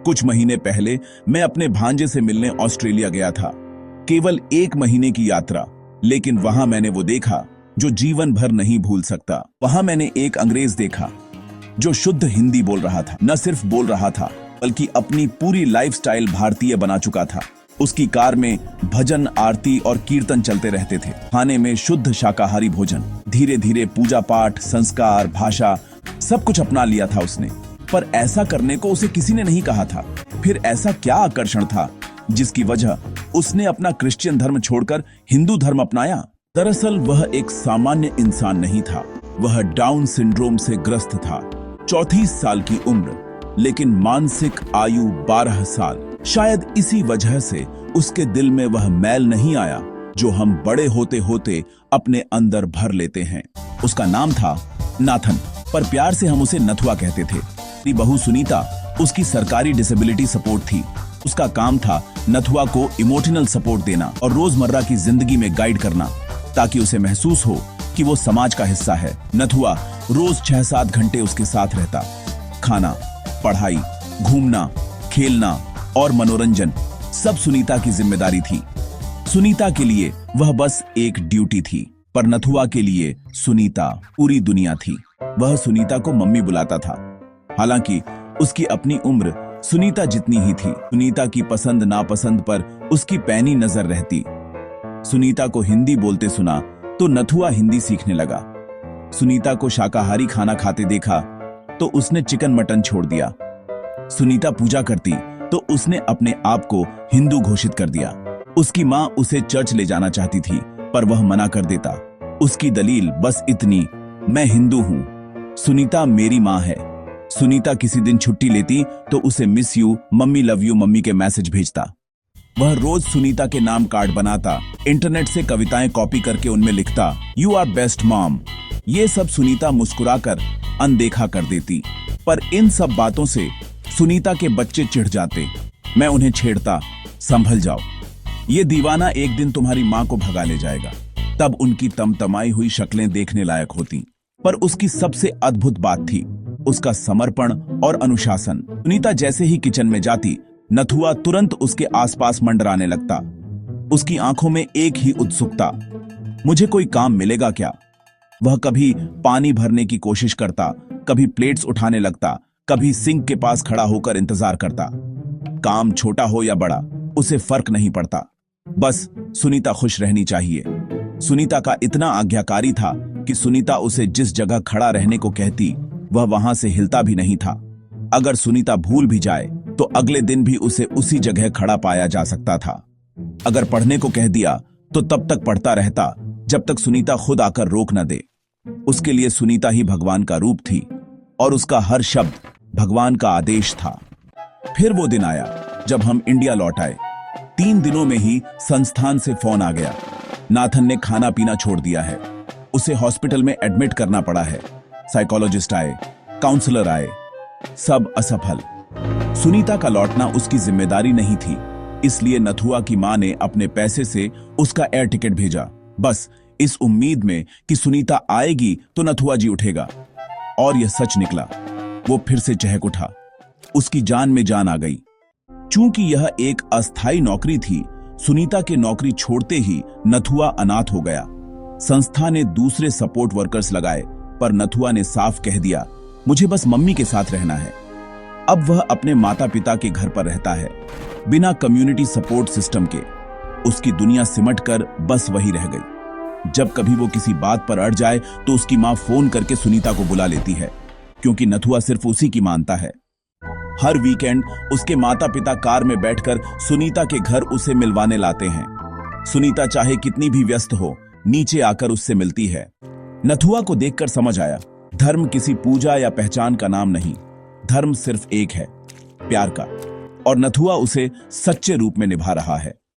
कुछ महीने पहले मैं अपने भांजे से मिलने ऑस्ट्रेलिया गया था। केवल 1 महीने की यात्रा, लेकिन वहां मैंने वो देखा जो जीवन भर नहीं भूल सकता। वहां मैंने एक अंग्रेज देखा जो शुद्ध हिंदी बोल रहा था। न सिर्फ बोल रहा था, बल्कि अपनी पूरी लाइफस्टाइल भारतीय बना चुका था। उसकी कार में भजन, आरती और कीर्तन चलते रहते थे। खाने में शुद्ध शाकाहारी भोजन। धीरे धीरे पूजा पाठ, संस्कार, भाषा सब कुछ अपना लिया था उसने। पर ऐसा करने को उसे किसी ने नहीं कहा था। फिर ऐसा क्या आकर्षण था जिसकी वजह उसने अपना क्रिश्चियन धर्म छोड़कर हिंदू धर्म अपनाया? दरअसल वह एक सामान्य इंसान नहीं था। वह डाउन सिंड्रोम से ग्रस्त था। 34 साल की उम्र, लेकिन मानसिक आयु 12 साल। शायद इसी वजह से उसके दिल में वह मैल नहीं आया जो हम बड़े होते होते अपने अंदर भर लेते हैं। उसका नाम था नाथन, पर प्यार से हम उसे नथुआ कहते थे। अपनी बहू सुनीता उसकी सरकारी डिसेबिलिटी सपोर्ट थी। उसका काम था नथुआ को इमोशनल सपोर्ट देना और रोजमर्रा की जिंदगी में गाइड करना, ताकि उसे महसूस हो कि वो समाज का हिस्सा है। नथुआ रोज 6-7 घंटे उसके साथ रहता। खाना, पढ़ाई, घूमना, खेलना और मनोरंजन सब सुनीता की जिम्मेदारी थी। सुनीता के लिए वह बस एक ड्यूटी थी, पर नथुआ के लिए सुनीता पूरी दुनिया थी। वह सुनीता को मम्मी बुलाता था। हालांकि उसकी अपनी उम्र सुनीता जितनी ही थी। सुनीता की पसंद नापसंद पर उसकी पैनी नजर रहती। सुनीता को हिंदी बोलते सुना तो नथुआ हिंदी सीखने लगा। सुनीता को शाकाहारी खाना खाते देखा तो उसने चिकन मटन छोड़ दिया। सुनीता पूजा करती तो उसने अपने आप को हिंदू घोषित कर दिया। उसकी मां उसे चर्च ले जाना चाहती थी, पर वह मना कर देता। उसकी दलील बस इतनी, मैं हिंदू हूं, सुनीता मेरी मां है। सुनीता किसी दिन छुट्टी लेती तो उसे miss you, mummy love you mummy के मैसेज भेजता। वह रोज सुनीता के नाम कार्ड बनाता, इंटरनेट से कविताएं कॉपी करके उनमें लिखता, यू आर बेस्ट मॉम। ये सब सुनीता मुस्कुराकर अनदेखा कर देती। पर इन सब बातों से सुनीता के बच्चे चिढ़ जाते। मैं उन्हें छेड़ता, संभल जाओ, ये दीवाना एक दिन तुम्हारी मां को भगा ले जाएगा। तब उनकी तमतमाई हुई शक्लें देखने लायक होती। पर उसकी सबसे अद्भुत बात थी उसका समर्पण और अनुशासन। सुनीता जैसे ही किचन में जाती, नथुआ तुरंत उसके आसपास मंडराने लगता। उसकी आंखों में एक ही उत्सुकता, मुझे कोई काम मिलेगा क्या? वह कभी पानी भरने की कोशिश करता, कभी प्लेट्स उठाने लगता, कभी सिंक के पास खड़ा होकर इंतजार करता। काम छोटा हो या बड़ा, उसे फर्क नहीं पड़ता। बस सुनीता खुश रहनी चाहिए। सुनीता का इतना आज्ञाकारी था कि सुनीता उसे जिस जगह खड़ा रहने को कहती, वह वहां से हिलता भी नहीं था। अगर सुनीता भूल भी जाए तो अगले दिन भी उसे उसी जगह खड़ा पाया जा सकता था। अगर पढ़ने को कह दिया तो तब तक पढ़ता रहता जब तक सुनीता खुद आकर रोक न दे। उसके लिए सुनीता ही भगवान का रूप थी और उसका हर शब्द भगवान का आदेश था। फिर वो दिन आया जब हम इंडिया लौट आए। 3 दिनों में ही संस्थान से फोन आ गया, नाथन ने खाना पीना छोड़ दिया है, उसे हॉस्पिटल में एडमिट करना पड़ा है। साइकोलॉजिस्ट आए, काउंसलर आए, सब असफल। सुनीता का लौटना उसकी जिम्मेदारी नहीं थी, इसलिए नथुआ की मां ने अपने पैसे से उसका एयर टिकट भेजा, बस इस उम्मीद में कि सुनीता आएगी तो नथुआ जी उठेगा। और यह सच निकला। वो फिर से चहक उठा। उसकी जान में जान आ गई। चूंकि यह एक अस्थायी नौकरी थी, सुनीता के नौकरी छोड़ते ही नथुआ अनाथ हो गया। संस्था ने दूसरे सपोर्ट वर्कर्स लगाए, पर नथुआ ने साफ कह दिया, मुझे बस मम्मी के साथ रहना है। अब वह अपने माता पिता के घर पर रहता है, बिना कम्युनिटी सपोर्ट सिस्टम के। उसकी दुनिया सिमट कर बस वही रह गई। जब कभी वो किसी बात पर अड़ जाए तो उसकी मां फोन करके सुनीता को बुला लेती है, क्योंकि नथुआ सिर्फ उसी की मानता है। हर वीकेंड उसके माता पिता कार में बैठकर सुनीता के घर उसे मिलवाने लाते हैं। सुनीता चाहे कितनी भी व्यस्त हो, नीचे आकर उससे मिलती है। नथुआ को देखकर समझ आया, धर्म किसी पूजा या पहचान का नाम नहीं, धर्म सिर्फ एक है, प्यार का। और नथुआ उसे सच्चे रूप में निभा रहा है।